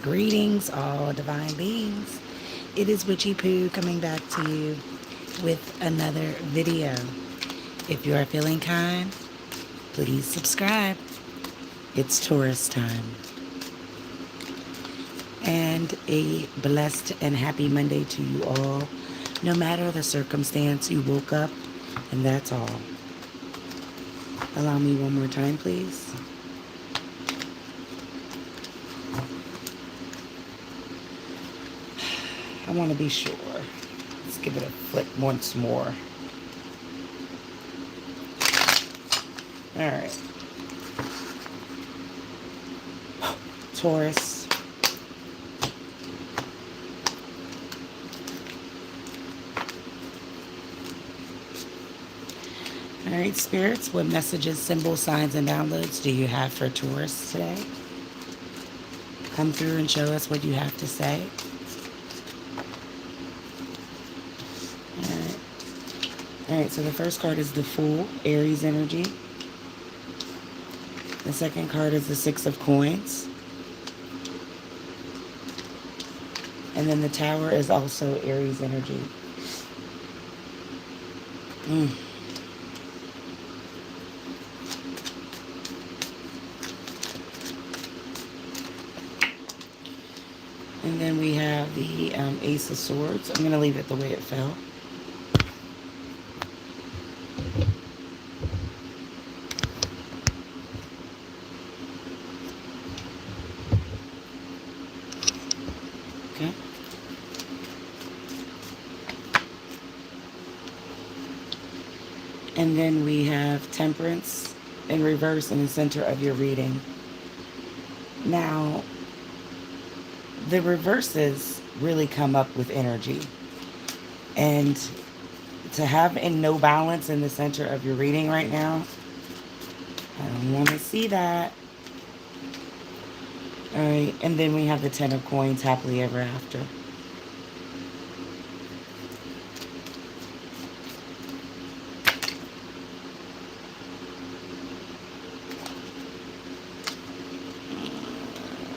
Greetings, all divine beings. It is Witchy Poo coming back to you with another video. If you are feeling kind, please subscribe. It's Taurus time. And a blessed and happy Monday to you all. No matter the circumstance, you woke up, and that's all. Allow me one more time, please. I want to be sure. Let's give it a flick once more. All right. Taurus. All right, spirits, what messages, symbols, signs, and downloads do you have for Taurus today? Come through and show us what you have to say. All right, so the first card is the Fool, Aries energy. The second card is the Six of Coins. And then the Tower is also Aries energy. And then we have the Ace of Swords. I'm going to leave it the way it fell. Okay. And then we have Temperance in reverse in the center of your reading. Now, the reverses really come up with energy. And to have in no balance in the center of your reading right now, I don't want to see that. All right, and then we have the Ten of Coins, happily ever after.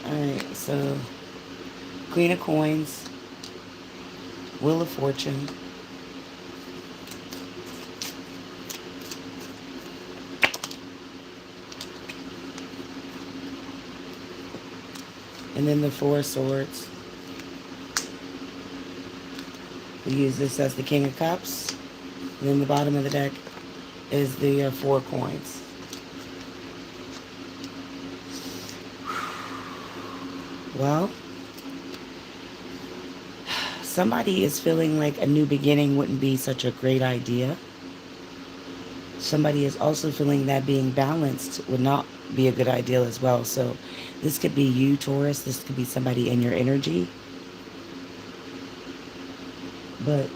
All right, so Queen of Coins, Wheel of Fortune, and then the Four of Swords. We use this as the King of Cups. And then the bottom of the deck is the Four Coins. Well, somebody is feeling like a new beginning wouldn't be such a great idea. Somebody is also feeling that being balanced would not be a good idea as well. So this could be you, Taurus. This could be somebody in your energy. But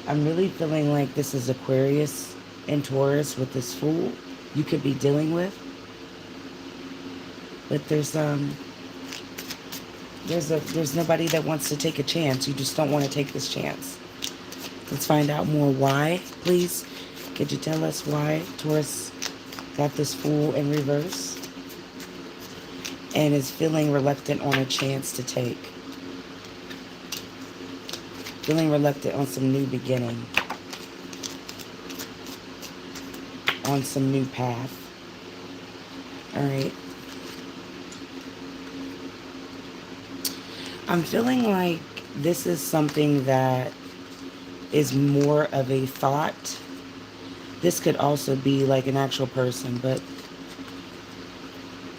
I'm really feeling like this is Aquarius and Taurus with this Fool you could be dealing with. But there's nobody that wants to take a chance. You just don't want to take this chance. Let's find out more why, please. Could you tell us why Taurus got this Fool in reverse and is feeling reluctant on a chance to take? Feeling reluctant on some new beginning. On some new path. All right. I'm feeling like this is something that is more of a thought. This could also be like an actual person, but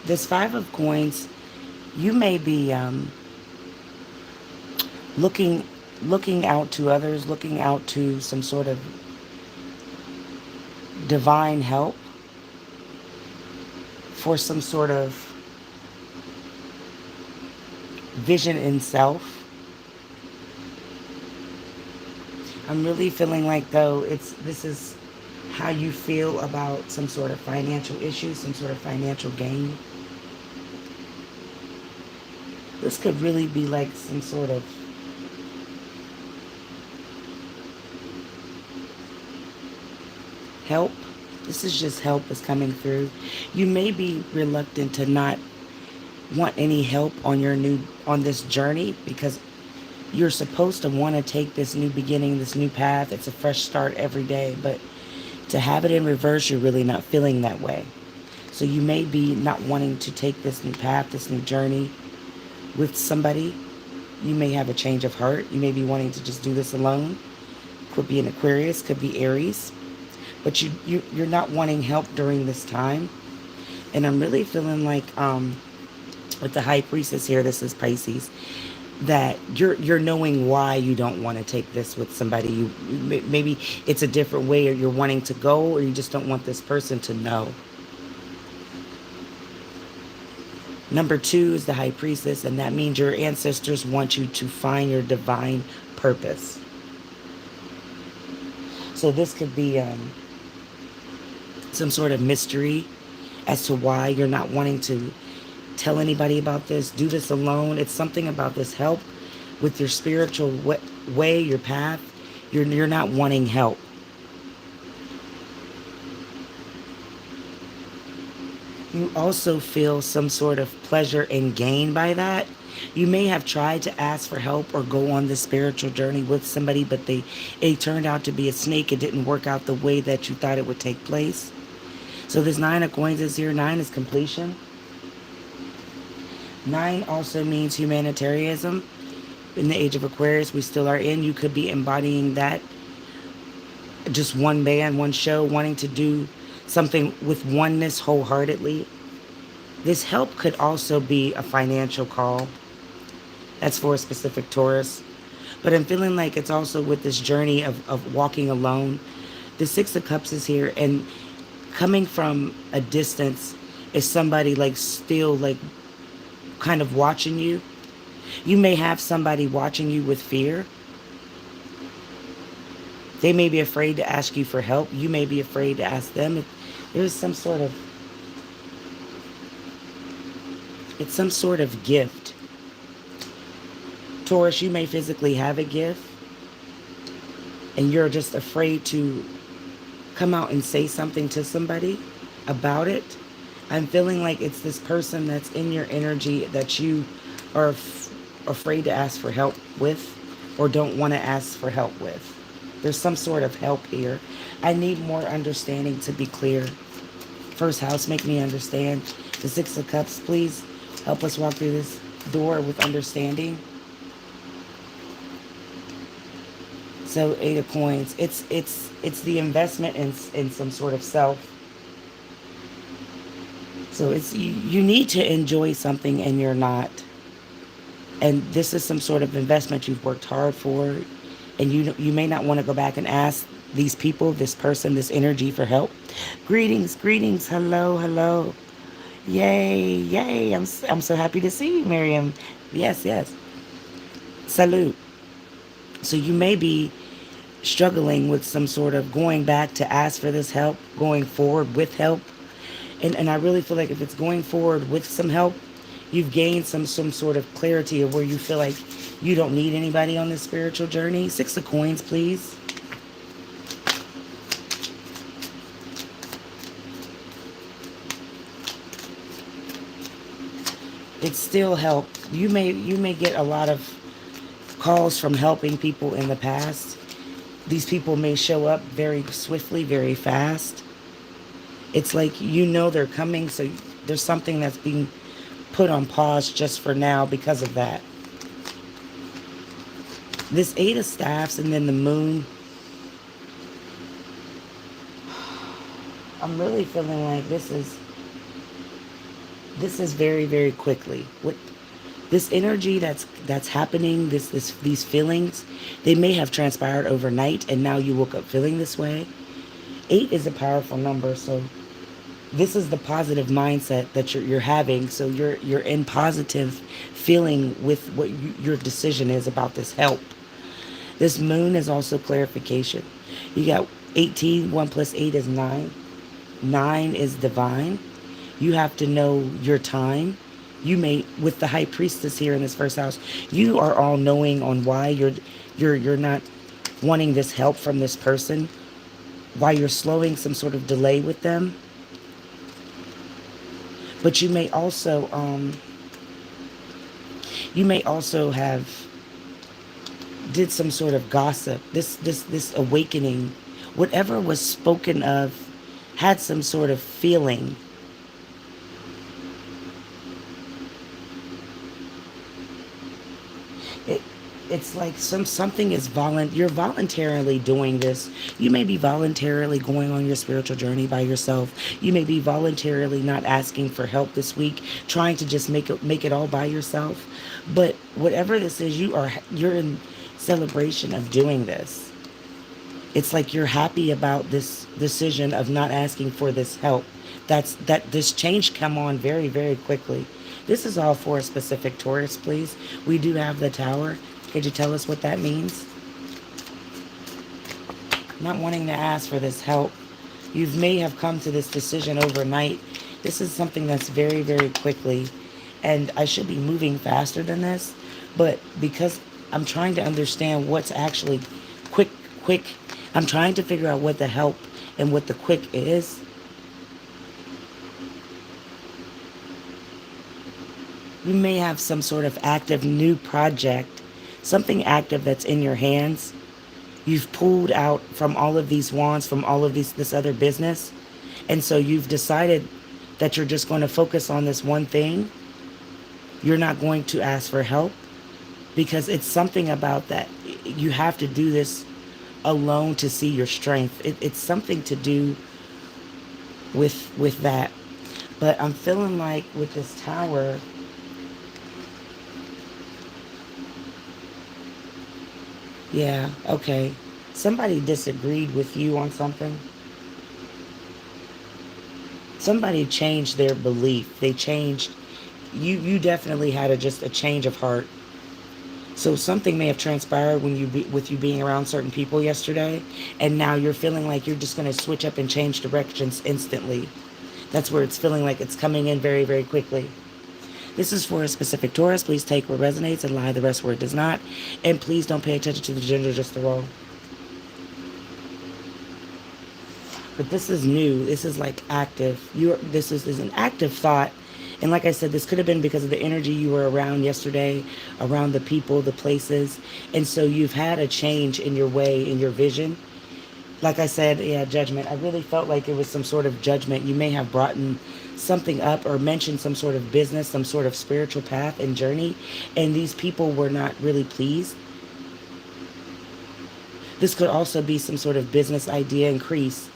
this Five of Coins, you may be looking out to others, looking out to some sort of divine help for some sort of vision in self. I'm really feeling like though this is how you feel about some sort of financial issue, some sort of financial gain. This could really be like some sort of help. This is just help is coming through. You may be reluctant to not want any help on this journey, because you're supposed to want to take this new beginning, this new path. It's a fresh start every day, but to have it in reverse, you're really not feeling that way. So you may be not wanting to take this new path, this new journey with somebody. You may have a change of heart. You may be wanting to just do this alone. Could be an Aquarius, could be Aries. But you're not wanting help during this time. And I'm really feeling like with the High Priestess here, this is Pisces, that you're knowing why you don't want to take this with somebody. Maybe it's a different way, or you're wanting to go, or you just don't want this person to know. Number 2 is the High Priestess, and that means your ancestors want you to find your divine purpose. So this could be some sort of mystery as to why you're not wanting to tell anybody about this. Do this alone. It's something about this help with your spiritual way, your path. You're not wanting help. You also feel some sort of pleasure and gain by that. You may have tried to ask for help or go on this spiritual journey with somebody, but it turned out to be a snake. It didn't work out the way that you thought it would take place. So this 9 of coins is here. 9 is completion. 9 also means humanitarianism. In the age of Aquarius, we still are in. You could be embodying that. Just one band, one show, wanting to do something with oneness wholeheartedly. This help could also be a financial call. That's for a specific Taurus. But I'm feeling like it's also with this journey of walking alone. The 6 of Cups is here, and coming from a distance is somebody like still like kind of watching you. You may have somebody watching you with fear. They may be afraid to ask you for help. You may be afraid to ask them. There's some sort of, it's some sort of gift. Taurus, you may physically have a gift, and you're just afraid to come out and say something to somebody about it. I'm feeling like it's this person that's in your energy that you are afraid to ask for help with, or don't want to ask for help with. There's some sort of help here. I need more understanding to be clear. First house, make me understand. The 6 of Cups, please help us walk through this door with understanding. So 8 of Coins. It's the investment in some sort of self. So it's you need to enjoy something and you're not. And this is some sort of investment you've worked hard for. And you may not want to go back and ask these people, this person, this energy for help. Greetings, greetings. Hello, hello. Yay, yay. I'm so happy to see you, Miriam. Yes, yes. Salute. So you may be struggling with some sort of going back to ask for this help, going forward with help. And I really feel like if it's going forward with some help, you've gained some sort of clarity of where you feel like you don't need anybody on this spiritual journey. 6 of Coins, please. It's still help. You may get a lot of calls from helping people in the past. These people may show up very swiftly, very fast. It's like you know they're coming, so there's something that's being put on pause just for now because of that. This 8 of Staffs and then the Moon. I'm really feeling like this is very, very quickly. With this energy that's happening, these feelings, they may have transpired overnight and now you woke up feeling this way. 8 is a powerful number, so this is the positive mindset that you're having. So you're in positive feeling with what your decision is about this help. This Moon is also clarification. You got 18. 1 plus 8 is 9. 9 is divine. You have to know your time. You may, with the High Priestess here in this first house, you are all knowing on why you're not wanting this help from this person, why you're slowing some sort of delay with them. But you may also You may also have did some sort of gossip. This awakening, whatever was spoken of, had some sort of feeling. It, it's like something is you're voluntarily doing this. You may be voluntarily going on your spiritual journey by yourself. You may be voluntarily not asking for help this week, trying to just make it all by yourself. But whatever this is, you're in celebration of doing this. It's like you're happy about this decision of not asking for this help. That this change come on very, very quickly. This is all for a specific Taurus, please. We do have the Tower. Could you tell us what that means? Not wanting to ask for this help. You may have come to this decision overnight. This is something that's very, very quickly. And I should be moving faster than this. But because I'm trying to understand what's actually quick. I'm trying to figure out what the help and what the quick is. You may have some sort of active new project, something active that's in your hands. You've pulled out from all of these wands, from all of this other business. And so you've decided that you're just going to focus on this one thing. You're not going to ask for help because it's something about that. You have to do this alone to see your strength. It's something to do with that. But I'm feeling like with this Tower, yeah, okay. Somebody disagreed with you on something. Somebody changed their belief. They changed. You definitely had just a change of heart. So something may have transpired with you being around certain people yesterday, and now you're feeling like you're just going to switch up and change directions instantly. That's where it's feeling like it's coming in very, very quickly. This is for a specific Taurus. Please take what resonates and lie the rest where it does not. And please don't pay attention to the gender, just the role. But this is new. This is like active. This is an active thought. And like I said, this could have been because of the energy you were around yesterday, around the people, the places. And so you've had a change in your way, in your vision. Like I said, yeah, judgment. I really felt like it was some sort of judgment. You may have brought in something up or mentioned some sort of business, some sort of spiritual path and journey. And these people were not really pleased. This could also be some sort of business idea increase.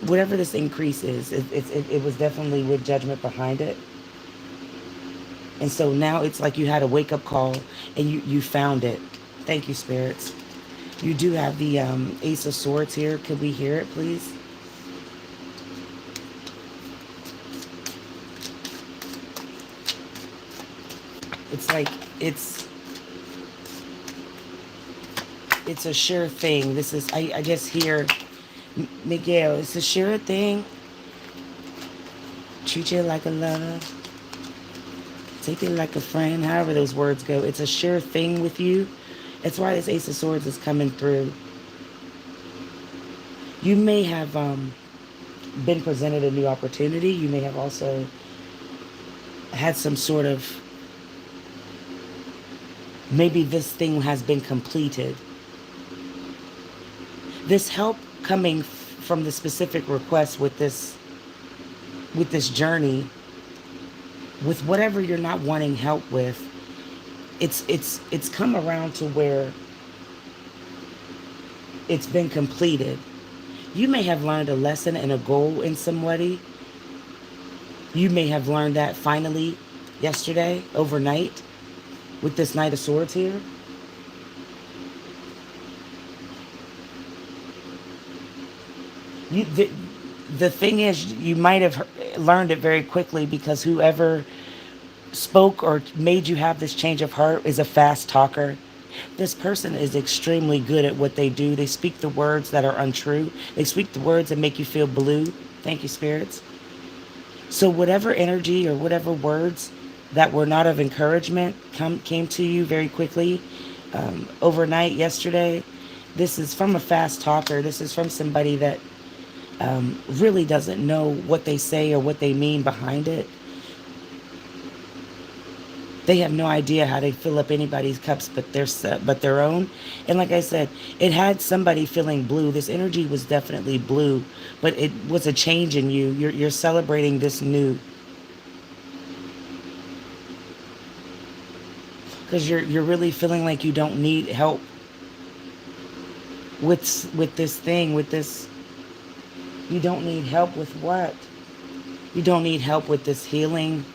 Whatever this increase is, it was definitely with judgment behind it. And so now it's like you had a wake-up call and you found it. Thank you, spirits. You do have the Ace of Swords here. Could we hear it, please? It's like it's a sure thing. This is, I guess here, Miguel, it's a sure thing. Treat you like a lover. Take it like a friend. However those words go. It's a sure thing with you. That's why this Ace of Swords is coming through. You may have been presented a new opportunity. You may have also had some sort of, maybe this thing has been completed. This help coming from the specific request with this journey, with whatever you're not wanting help with, it's come around to where it's been completed. You may have learned a lesson and a goal in somebody. You may have learned that finally yesterday, overnight, with this Knight of Swords here. The thing is, you might have learned it very quickly because whoever spoke or made you have this change of heart is a fast talker. This person is extremely good at what they do. They speak the words that are untrue. They speak the words that make you feel blue. Thank you, spirits. So whatever energy or whatever words that were not of encouragement came to you very quickly overnight yesterday. This is from a fast talker. This is from somebody that really doesn't know what they say or what they mean behind it. They have no idea how they fill up anybody's cups but their own. And like I said, it had somebody feeling blue. This energy was definitely blue, but it was a change in you. You're celebrating this new, because you're really feeling like you don't need help with this thing, with this. You don't need help with what? You don't need help with this healing.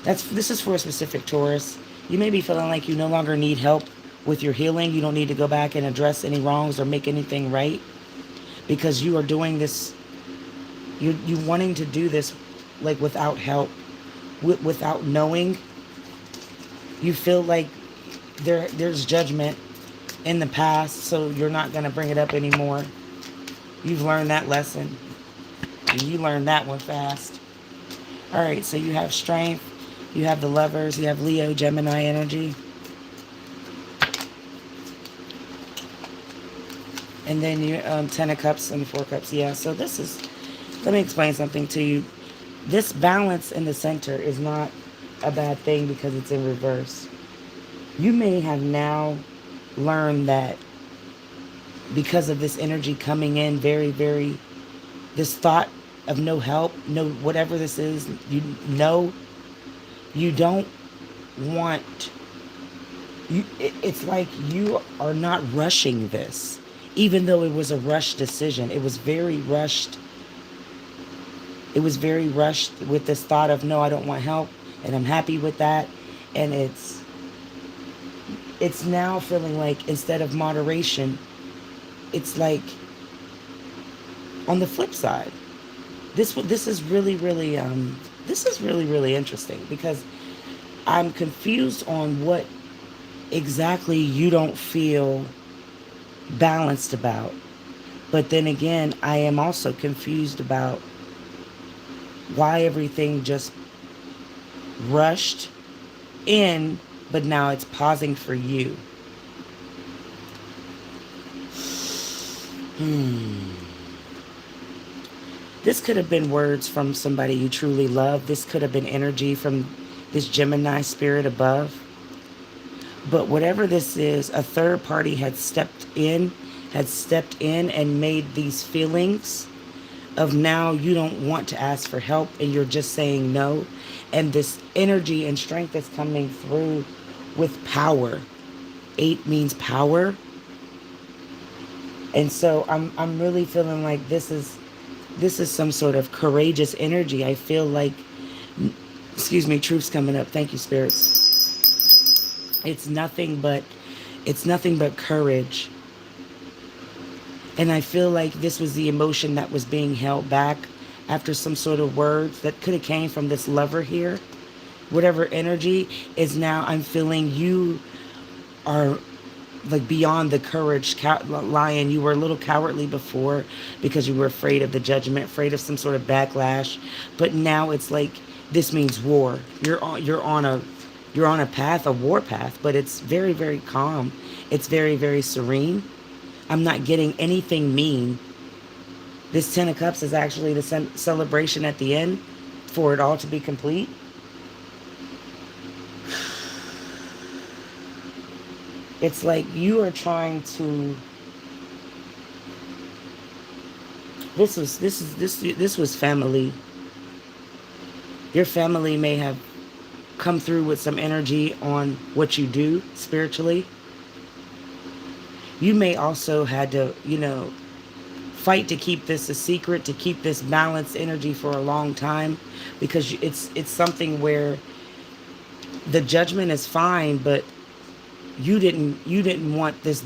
This is for a specific Taurus. You may be feeling like you no longer need help with your healing. You don't need to go back and address any wrongs or make anything right, because you are doing this. You wanting to do this like without help, without knowing. You feel like there's judgment in the past, so you're not going to bring it up anymore. You've learned that lesson. You learned that one fast. All right, so you have strength. You have the Lovers. You have Leo, Gemini energy. And then you Ten of Cups and Four Cups. Yeah, so this is... Let me explain something to you. This balance in the center is not a bad thing because it's in reverse. You may have now learned that because of this energy coming in very, very... This thought of no help, no whatever this is, you don't want... It's like you are not rushing this. Even though it was a rushed decision. It was very rushed. It was very rushed with this thought of, no, I don't want help, and I'm happy with that. And it's now feeling like, instead of moderation, it's like on the flip side. This is really, really really interesting, because I'm confused on what exactly you don't feel balanced about. But then again, I am also confused about why everything just rushed in, but now it's pausing for you. This could have been words from somebody you truly love. This could have been energy from this Gemini spirit above. But whatever this is, a third party had stepped in and made these feelings of, now you don't want to ask for help and you're just saying no. And this energy and strength that's coming through with power. 8 means power. And so I'm really feeling like this is some sort of courageous energy. I feel like, excuse me, truth's coming up. Thank you, spirits. It's nothing but courage. And I feel like this was the emotion that was being held back after some sort of words that could have came from this Lover here. Whatever energy is now, I'm feeling you are like beyond the courage lion. You were a little cowardly before because you were afraid of the judgment, afraid of some sort of backlash. But now it's like, this means war. You're on a path, a war path, but it's very, very calm. It's very, very serene. I'm not getting anything mean. This 10 of Cups is actually the celebration at the end for it all to be complete. It's like you are trying to... This was family. Your family may have come through with some energy on what you do spiritually. You may also had to, fight to keep this a secret, to keep this balanced energy for a long time, because it's something where the judgment is fine, but you didn't want this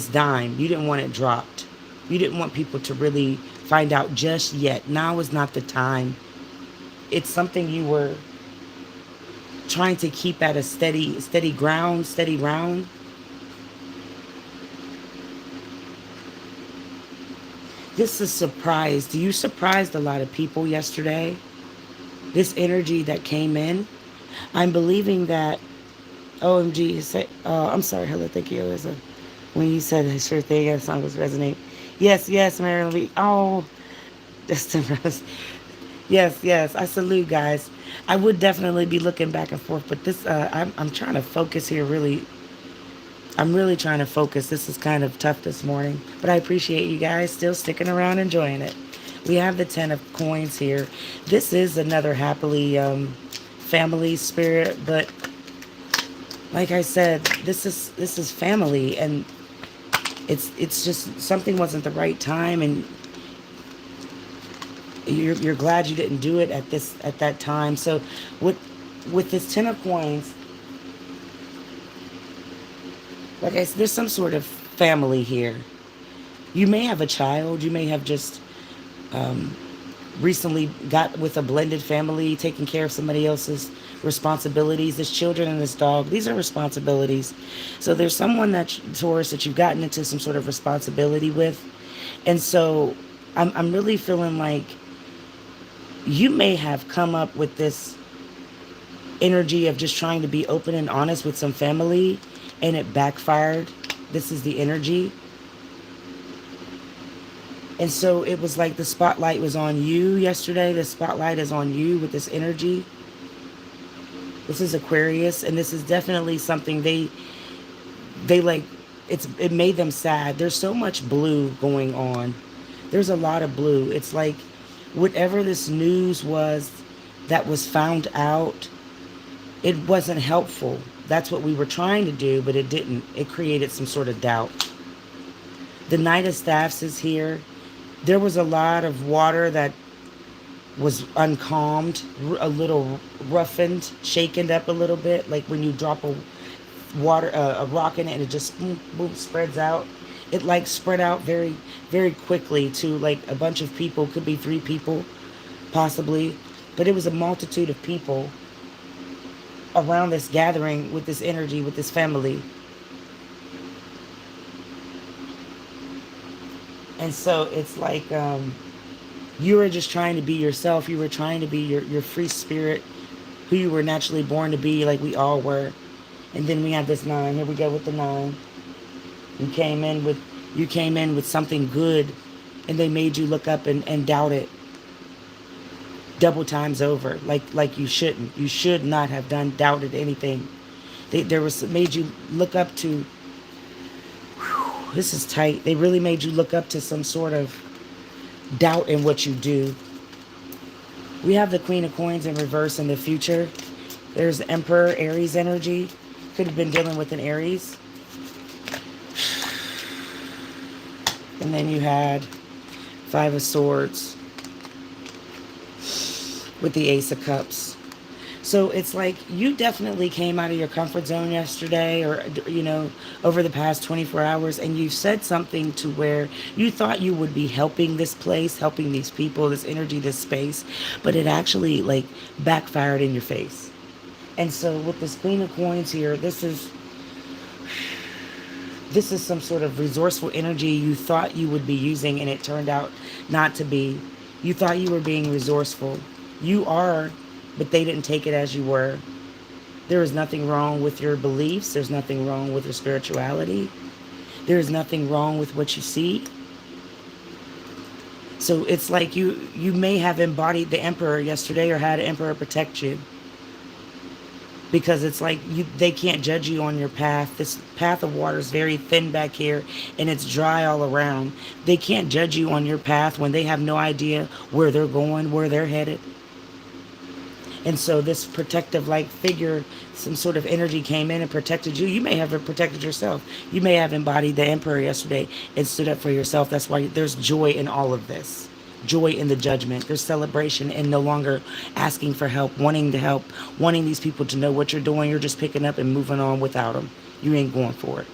dime. You didn't want it dropped. You didn't want people to really find out just yet. Now is not the time. It's something you were trying to keep at a steady ground, steady round. This is surprise. You surprised a lot of people yesterday. This energy that came in. I'm believing that... OMG, I'm sorry, hello, thank you, Alyssa. When you said that, sure thing, that song was resonate. Yes, Marilyn. Oh, just to rest. Yes, yes. I salute, guys. I would definitely be looking back and forth, but this, I'm trying to focus here. Really, I'm really trying to focus. This is kind of tough this morning, but I appreciate you guys still sticking around, enjoying it. We have the 10 of coins here. This is another happily family spirit, but like I said, this is family, and it's just something wasn't the right time, and you're glad you didn't do it at that time. So with this 10 of coins, like I said, there's some sort of family here. You may have a child. You may have just recently got with a blended family, taking care of somebody else's responsibilities. There's children and this dog. These are responsibilities. So there's someone that, Taurus, that you've gotten into some sort of responsibility with. And so I'm really feeling like you may have come up with this energy of just trying to be open and honest with some family, and it backfired. This is the energy. And so it was like the spotlight was on you yesterday. The spotlight is on you with this energy. This is Aquarius, and this is definitely something they like. It made them sad. There's so much blue going on. There's a lot of blue. It's like whatever this news was that was found out, it wasn't helpful. That's what we were trying to do, but it didn't. It created some sort of doubt. The Knight of Staffs is here. There was a lot of water that was uncalmed, a little roughened, shaken up a little bit, like when you drop a rock in it and it just boom, boom, spreads out. It like spread out very, very quickly to like a bunch of people. Could be 3 people, possibly, but it was a multitude of people around this gathering with this energy, with this family. And so it's like you were just trying to be yourself. You were trying to be your free spirit, who you were naturally born to be, like we all were. And then we have this 9. Here we go with the 9. You came in with something good, and they made you look up and doubt it double times over, like you shouldn't. You should not have doubted anything. Made you look up to. Whew, this is tight. They really made you look up to some sort of doubt in what you do. We have the Queen of Coins in reverse in the future. There's Emperor, Aries energy. Could have been dealing with an Aries. And then you had 5 of Swords with the Ace of Cups. So it's like you definitely came out of your comfort zone yesterday, or, over the past 24 hours, and you said something to where you thought you would be helping this place, helping these people, this energy, this space, but it actually like backfired in your face. And so with this Queen of Coins here, this is some sort of resourceful energy you thought you would be using, and it turned out not to be. You thought you were being resourceful. You are, but they didn't take it as you were. There is nothing wrong with your beliefs. There's nothing wrong with your spirituality. There is nothing wrong with what you see. So it's like you may have embodied the Emperor yesterday, or had an Emperor protect you. Because it's like they can't judge you on your path. This path of water is very thin back here, and it's dry all around. They can't judge you on your path when they have no idea where they're going, where they're headed. And so this protective like figure, some sort of energy came in and protected you. You may have protected yourself. You may have embodied the Emperor yesterday and stood up for yourself. That's why there's joy in all of this. Joy in the judgment. There's celebration and no longer asking for help, wanting to help, wanting these people to know what you're doing. You're just picking up and moving on without them. You ain't going for it.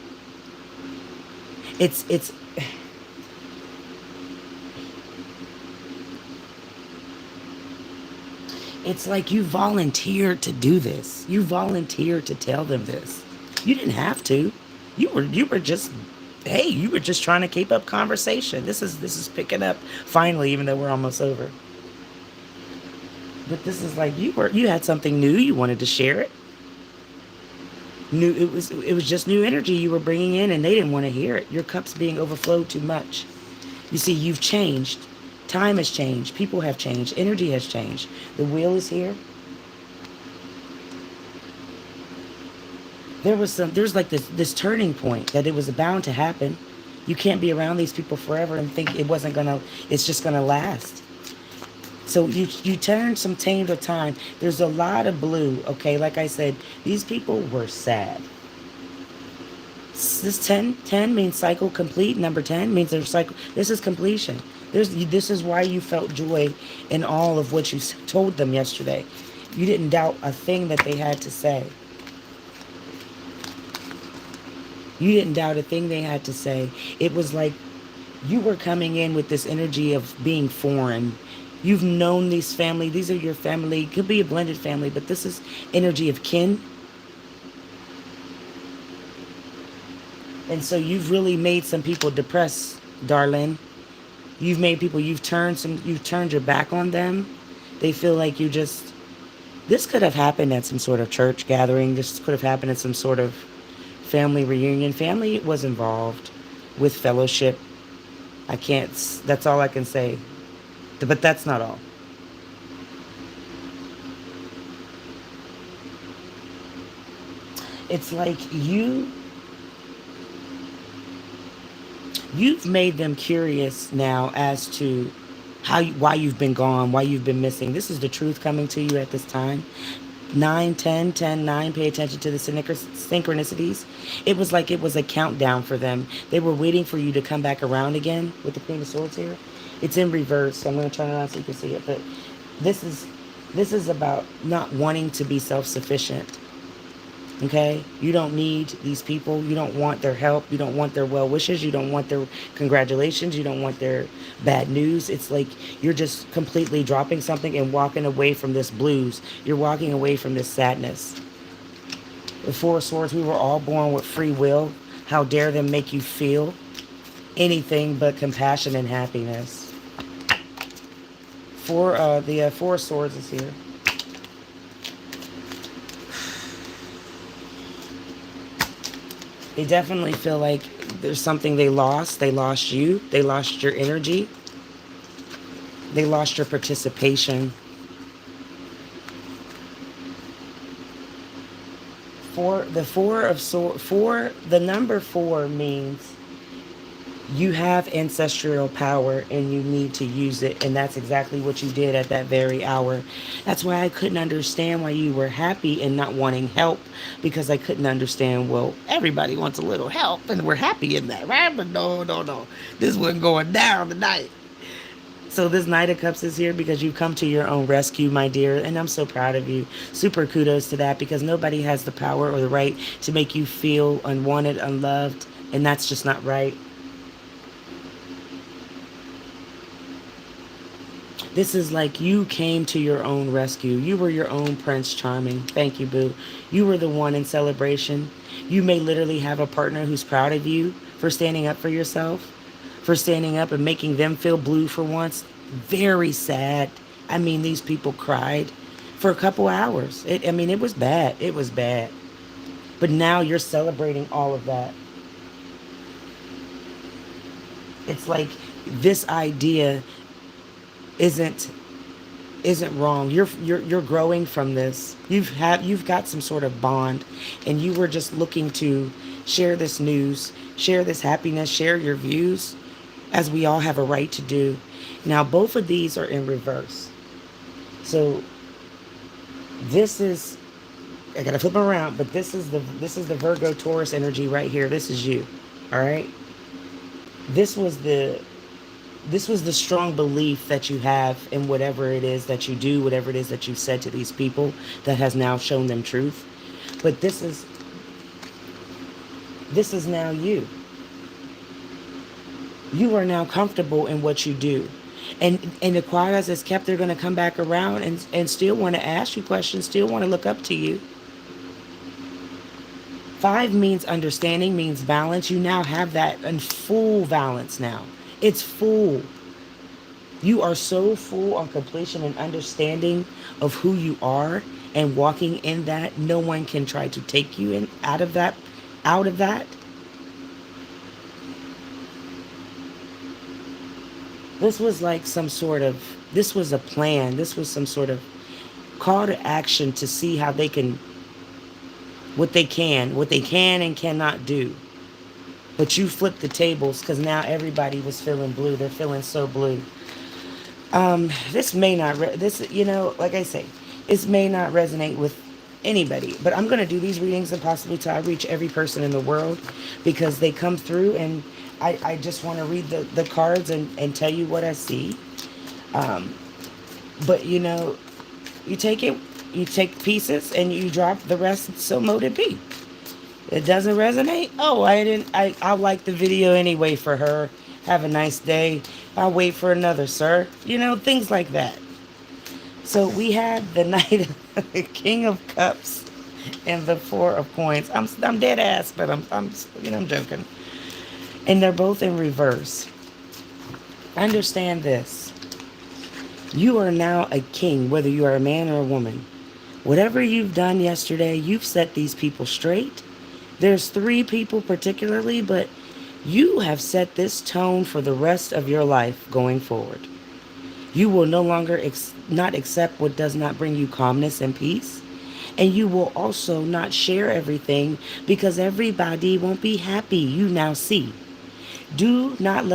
It's like you volunteered to do this. You volunteered to tell them this. You didn't have to. You were just, hey, you were just trying to keep up conversation. This is picking up finally, even though we're almost over. But this is like you had something new. You wanted to share it. New. It was just new energy you were bringing in, and they didn't want to hear it. Your cup's being overflowed too much. You see, you've changed. Time has changed. People have changed. Energy has changed. The wheel is here. There's like this turning point that it was bound to happen. You can't be around these people forever and think it's just gonna last. So you turn some tame to time. There's a lot of blue, okay? Like I said, these people were sad. This ten means cycle complete. Number 10 means there's cycle. This is completion. This is why you felt joy in all of what you told them yesterday. You didn't doubt a thing that they had to say. You didn't doubt a thing they had to say. It was like you were coming in with this energy of being foreign. You've known these family. These are your family. It could be a blended family, but this is energy of kin. And so you've really made some people depressed, darling. You've turned your back on them. They feel like this could have happened at some sort of church gathering. This could have happened at some sort of family reunion. Family was involved with fellowship. That's all I can say. But that's not all. It's like you've made them curious now as to why you've been gone, why you've been missing. This is the truth coming to you at this time. 9, 10, 10, 9, pay attention to the synchronicities. It was like it was a countdown for them. They were waiting for you to come back around again with the Queen of Swords here. It's in reverse, so I'm going to turn it on so you can see it. But this is about not wanting to be self-sufficient. Okay? You don't need these people. You don't want their help. You don't want their well wishes. You don't want their congratulations. You don't want their bad news. It's like you're just completely dropping something and walking away from this blues. You're walking away from this sadness. The Four of Swords, we were all born with free will. How dare them make you feel anything but compassion and happiness. The Four of Swords is here. They definitely feel like there's something they lost. They lost you. They lost your energy. They lost your participation. The number 4 means you have ancestral power and you need to use it, and that's exactly what you did at that very hour. That's why I couldn't understand why you were happy and not wanting help, because I couldn't understand, well, everybody wants a little help and we're happy in that, right? But no, this wasn't going down tonight. So this Knight of Cups is here because you've come to your own rescue, my dear, and I'm so proud of you. Super kudos to that, because nobody has the power or the right to make you feel unwanted, unloved, and that's just not right. This is like you came to your own rescue. You were your own Prince Charming. Thank you, boo. You were the one in celebration. You may literally have a partner who's proud of you for standing up for yourself, for standing up and making them feel blue for once. Very sad. I mean, these people cried for a couple hours. It was bad. It was bad. But now you're celebrating all of that. It's like this idea isn't wrong. You're growing from this. You've got some sort of bond, and you were just looking to share this news, share this happiness, share your views, as we all have a right to do. Now both of these are in reverse. So this is, I gotta flip them around, but this is the Virgo Taurus energy right here. This is you. All right. This was the strong belief that you have in whatever it is that you do, whatever it is that you've said to these people that has now shown them truth. But this is now you. You are now comfortable in what you do. And the quiet is kept, they're going to come back around and still want to ask you questions, still want to look up to you. 5 means understanding, means balance. You now have that in full balance now. It's full. You are so full on completion and understanding of who you are and walking in that. No one can try to take you out of that. This was like some sort of, this was a plan. This was some sort of call to action to see how they can, what they can and cannot do. But you flipped the tables because now everybody was feeling blue. They're feeling so blue. This may not, like I say, this may not resonate with anybody, but I'm going to do these readings and possibly till I reach every person in the world because they come through and I just want to read the cards and tell you what I see. But you take it, you take pieces and you drop the rest, so mote it be. It doesn't resonate? Oh, I'll like the video anyway for her. Have a nice day. I'll wait for another, sir. Things like that. So we had the Knight of the King of Cups and the Four of Coins. I'm dead ass, but I'm joking. And they're both in reverse. Understand this. You are now a king, whether you are a man or a woman. Whatever you've done yesterday, you've set these people straight. There's 3 people particularly, but you have set this tone for the rest of your life going forward. You will no longer not accept what does not bring you calmness and peace. And you will also not share everything because everybody won't be happy. You now see. Do not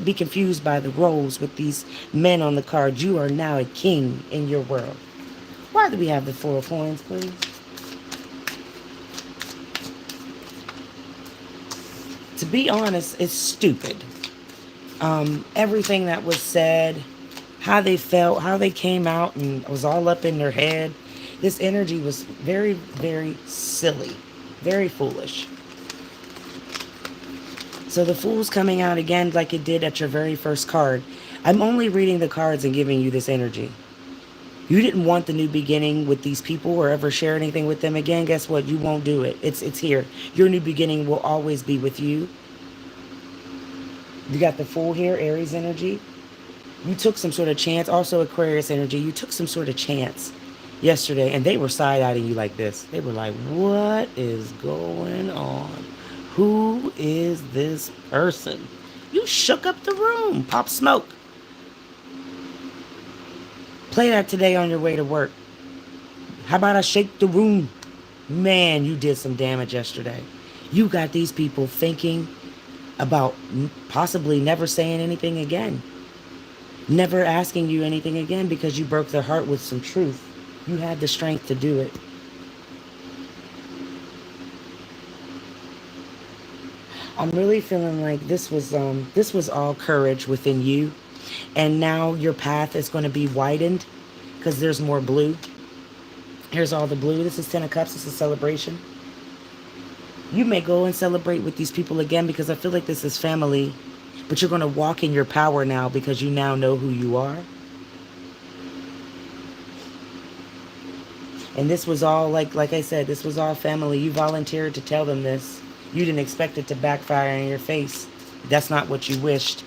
be confused by the roles with these men on the card. You are now a king in your world. Why do we have the Four of Coins, please? To be honest, it's stupid. Everything that was said, how they felt, how they came out and was all up in their head. This energy was very, very silly, very foolish. So the Fool's coming out again like it did at your very first card. I'm only reading the cards and giving you this energy. You didn't want the new beginning with these people or ever share anything with them again. Guess what? You won't do it. It's here. Your new beginning will always be with you. You got the Fool here, Aries energy. You took some sort of chance. Also Aquarius energy. You took some sort of chance yesterday and they were side-eyeing you like this. They were like, what is going on? Who is this person? You shook up the room. Pop smoke. Play that today on your way to work. How about I shake the room? Man, you did some damage yesterday. You got these people thinking about possibly never saying anything again. Never asking you anything again because you broke their heart with some truth. You had the strength to do it. I'm really feeling like this was all courage within you. And now your path is going to be widened because there's more blue. Here's all the blue. This is 10 of Cups. This is celebration. You may go and celebrate with these people again because I feel like this is family. But you're going to walk in your power now because you now know who you are. And this was all, like I said, this was all family. You volunteered to tell them this. You didn't expect it to backfire in your face. That's not what you wished.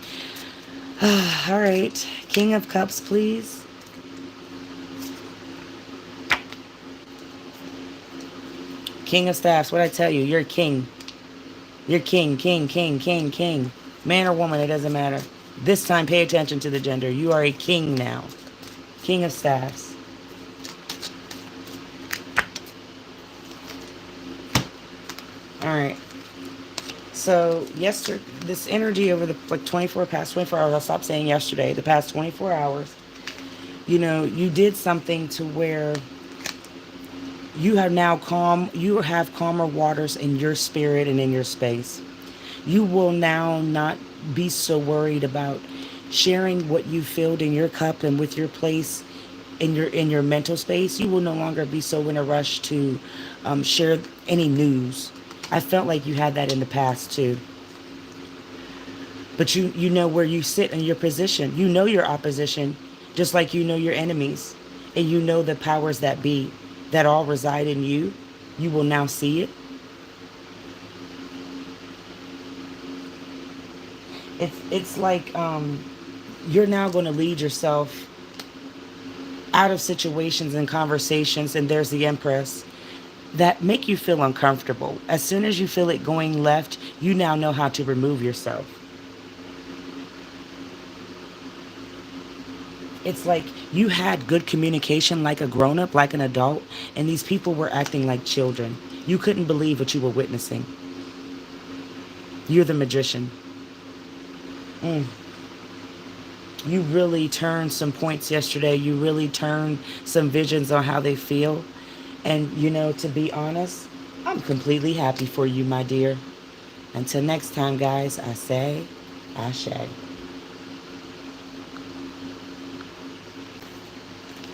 All right. King of Cups, please. King of Staffs. What'd I tell you? You're a king. You're king, king, king, king, king. Man or woman, it doesn't matter. This time, pay attention to the gender. You are a king now. King of Staffs. All right. So yesterday, this energy over the past 24 hours, I'll stop saying yesterday, the past 24 hours, you did something to where you have now you have calmer waters in your spirit and in your space. You will now not be so worried about sharing what you filled in your cup and with your place in your mental space. You will no longer be so in a rush to share any news. I felt like you had that in the past too. But you know where you sit in your position. You know your opposition, just like you know your enemies. And you know the powers that be that all reside in you. You will now see it. It's like you're now going to lead yourself out of situations and conversations, and there's the Empress, that make you feel uncomfortable. As soon as you feel it going left, you now know how to remove yourself. It's like you had good communication like a grown-up, like an adult, and these people were acting like children. You couldn't believe what you were witnessing. You're the magician. Mm. You really turned some points yesterday. You really turned some visions on how they feel. And, you know, to be honest, I'm completely happy for you, my dear. Until next time, guys, I say, Ashe.